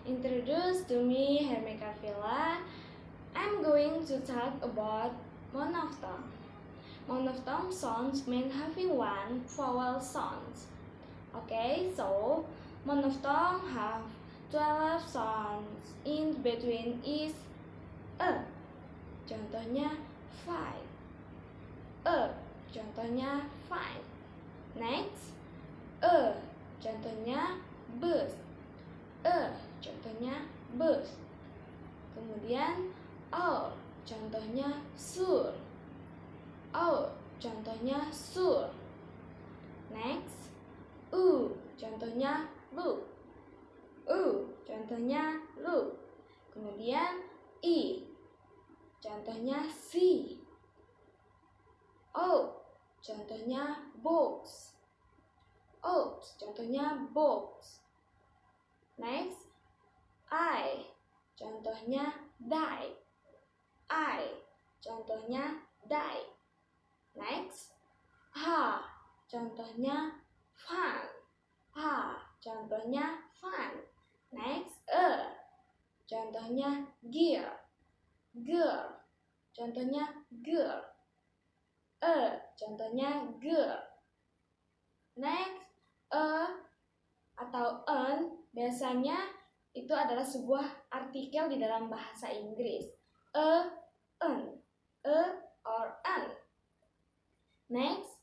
Introduced to me Hermika Villa. I'm going to talk about monophthong. Monophthong sounds mean having one vowel sound. Okay, so monophthong have 12 sounds in between is a. Contohnya five. A. Contohnya fine. Next, a. Contohnya bus. Contohnya bus. Kemudian all, contohnya sur. All, contohnya sur. Next, contohnya lu. Contohnya lu. Kemudian i, contohnya si. O, contohnya box. Contohnya box. Next, I, contohnya die. Contohnya die. Next, ha, contohnya fun. Contohnya fun. Next, contohnya gear. Contohnya girl. Contohnya girl. Next, atau an biasanya itu adalah sebuah artikel di dalam bahasa Inggris. An, or an. Next,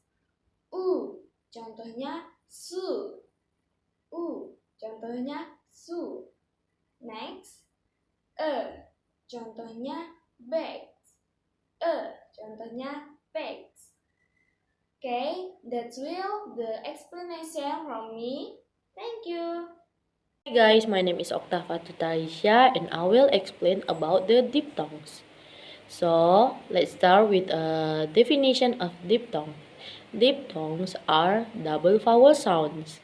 contohnya su. Contohnya su. Next, contohnya bags. Contohnya bags. Okay, that's all the explanation from me. Thank you. Hi guys, my name is Octava Tutaisha and I will explain about the diphthongs. So, let's start with a definition of diphthong. Diphthongs are double vowel sounds,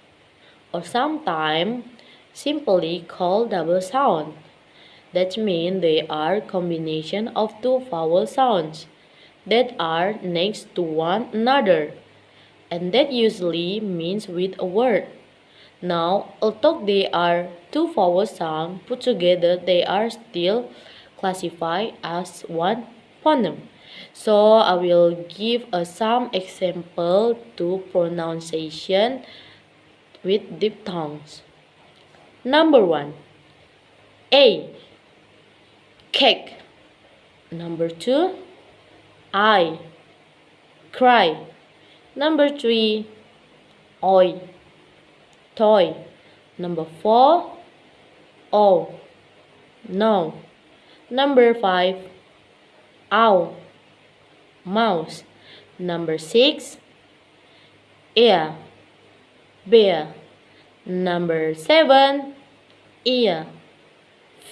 or sometimes simply called double sound. That means they are combination of two vowel sounds that are next to one another, and that usually means with a word. Now, although they are two vowel sounds put together, they are still classified as one phoneme. So, I will give some example to pronunciation with diphthongs. Number 1, A, cake. Number 2, I, cry. Number 3, oi, toy. Number 4, oh, no. Number 5, ow, mouse. Number 6, ear, bear. Number 7, ear,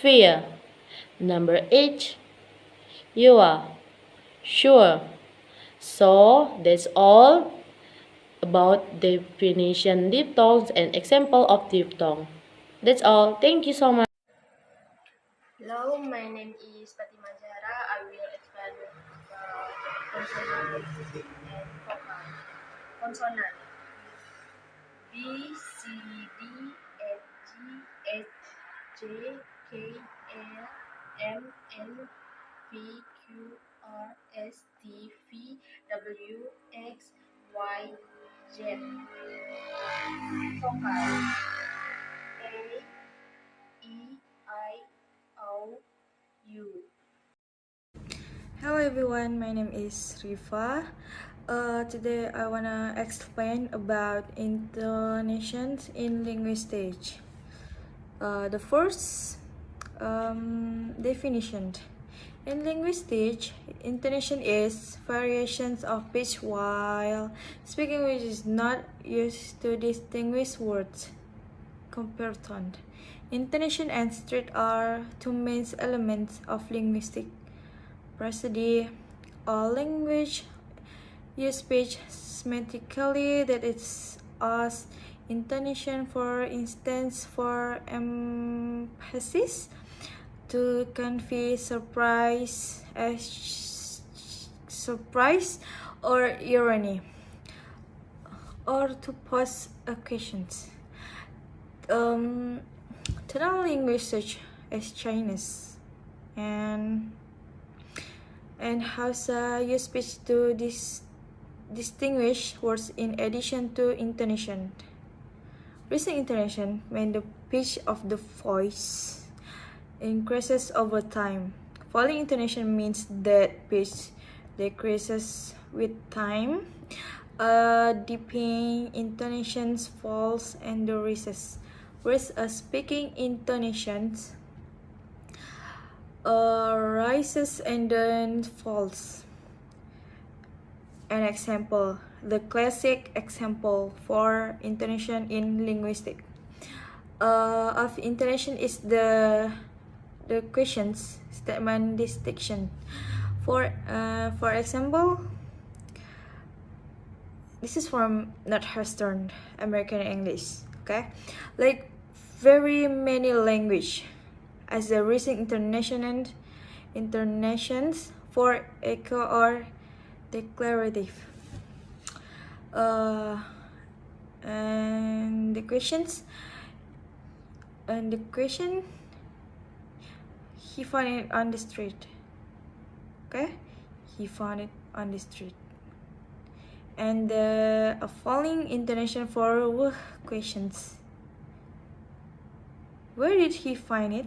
fear. Number 8, you are, sure. So that's all about definition diphthongs and example of diphthong. That's all. Thank you so much. Hello, my name is Fatima Zahra. I will explain consonant and vocal. Consonant: B, C, D, F, G, H, J, K, L, M, N, P, Q, R, S, T, V, W, X, Y, Z. Vocal: A, E, I, O, U. Hello everyone, my name is Rifa. Today I wanna explain about intonations in linguistics. The first definition. In linguistics, intonation is variations of pitch while speaking, which is not used to distinguish words. Compare tone. Intonation and stress are two main elements of linguistic prosody. All language use speech semantically, that is as intonation, for instance, for emphasis, to convey surprise or irony, or to pose a question. tonal language such as Chinese and Hausa use speech to distinguish words in addition to intonation. Raising intonation when the pitch of the voice increases over time. Falling intonation means that pitch decreases with time. Deepening intonations falls and the rises. Whereas speaking intonations rises and then falls. An example, the classic example for intonation in linguistics of intonation is the questions statement distinction. For example, this is from Northwestern American English. Okay, like very many language as the recent intonations for echo or declarative. And the question, he found it on the street. Okay, he found it on the street. And a falling intonation for questions. Where did he find it?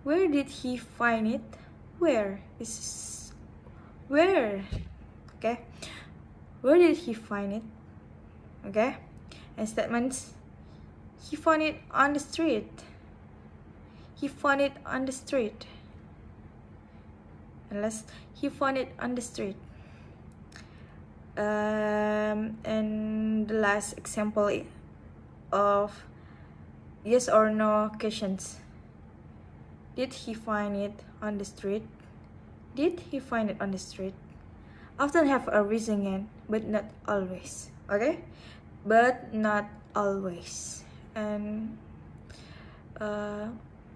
Where did he find it? Where? This is where. Okay. Where did he find it? Okay. And statements. He found it on the street. He found it on the street. Unless he found it on the street. And the last example of yes or no questions. Did he find it on the street? Did he find it on the street? Often have a reason, but not always. Okay, but not always. And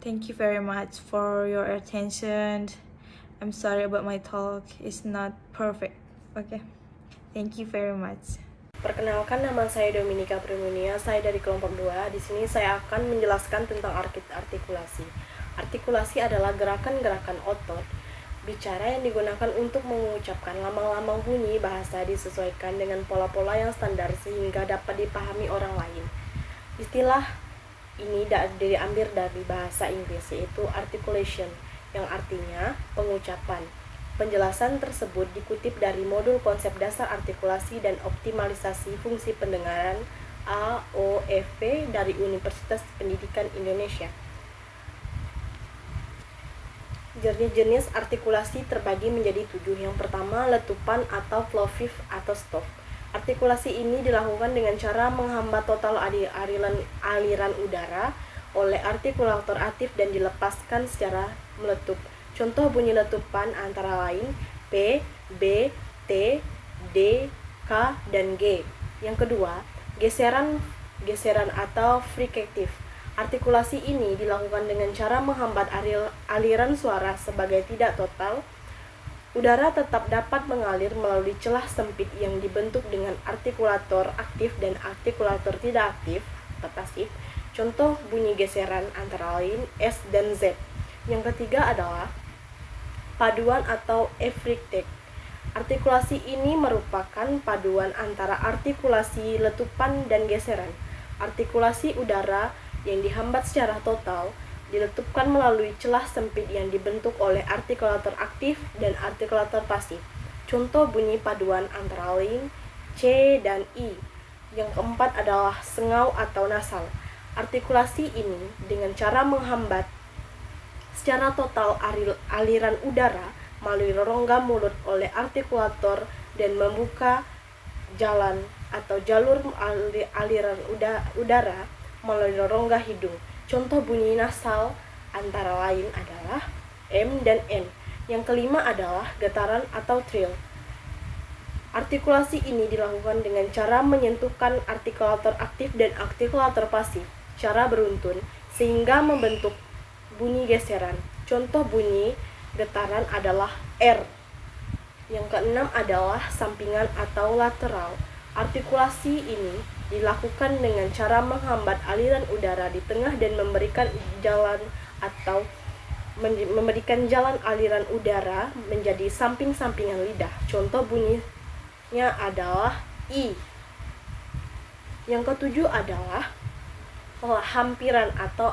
thank you very much for your attention. I'm sorry about my talk. It's not perfect. Okay, thank you very much. Perkenalkan, nama saya Dominika Primunia, saya dari kelompok 2. Di sini saya akan menjelaskan tentang artikulasi. Artikulasi adalah gerakan-gerakan otot bicara yang digunakan untuk mengucapkan lambang-lambang bunyi bahasa disesuaikan dengan pola-pola yang standar sehingga dapat dipahami orang lain. Istilah ini diambil dari bahasa Inggris, yaitu articulation, yang artinya pengucapan. Penjelasan tersebut dikutip dari modul konsep dasar artikulasi dan optimalisasi fungsi pendengaran AOFP dari Universitas Pendidikan Indonesia. Jenis artikulasi terbagi menjadi 7. Yang pertama, letupan atau floviv atau stop. Artikulasi ini dilakukan dengan cara menghambat total aliran udara oleh artikulator aktif dan dilepaskan secara meletup. Contoh bunyi letupan antara lain P, B, T, D, K, dan G. Yang kedua, geseran atau frikatif. Artikulasi ini dilakukan dengan cara menghambat aliran suara sebagai tidak total. Udara tetap dapat mengalir melalui celah sempit yang dibentuk dengan artikulator aktif dan artikulator tidak aktif atau pasif. Contoh bunyi geseran antara lain S dan Z. Yang ketiga adalah paduan atau efriktik. Artikulasi ini merupakan paduan antara artikulasi letupan dan geseran. Artikulasi udara yang dihambat secara total diletupkan melalui celah sempit yang dibentuk oleh artikulator aktif dan artikulator pasif. Contoh bunyi paduan antara lain C dan I. Yang keempat adalah sengau atau nasal. Artikulasi ini dengan cara menghambat secara total aliran udara melalui rongga mulut oleh artikulator dan membuka jalan atau jalur aliran udara melalui rongga hidung. Contoh bunyi nasal antara lain adalah M dan N. Yang kelima adalah getaran atau trill. Artikulasi ini dilakukan dengan cara menyentuhkan artikulator aktif dan artikulator pasif secara beruntun sehingga membentuk bunyi geseran. Contoh bunyi getaran adalah R. Yang keenam adalah sampingan atau lateral. Artikulasi ini dilakukan dengan cara menghambat aliran udara di tengah dan memberikan jalan aliran udara menjadi samping-sampingan lidah. Contoh bunyinya adalah I. Yang ketujuh adalah hampiran atau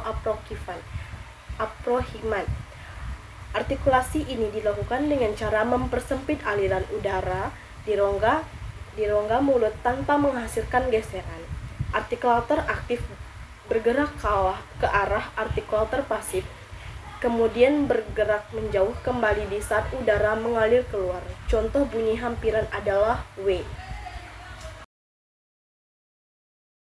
aproximan. Artikulasi ini dilakukan dengan cara mempersempit aliran udara di rongga mulut tanpa menghasilkan geseran. Artikulator aktif bergerak ke arah artikulator pasif, kemudian bergerak menjauh kembali di saat udara mengalir keluar. Contoh bunyi hampiran adalah W.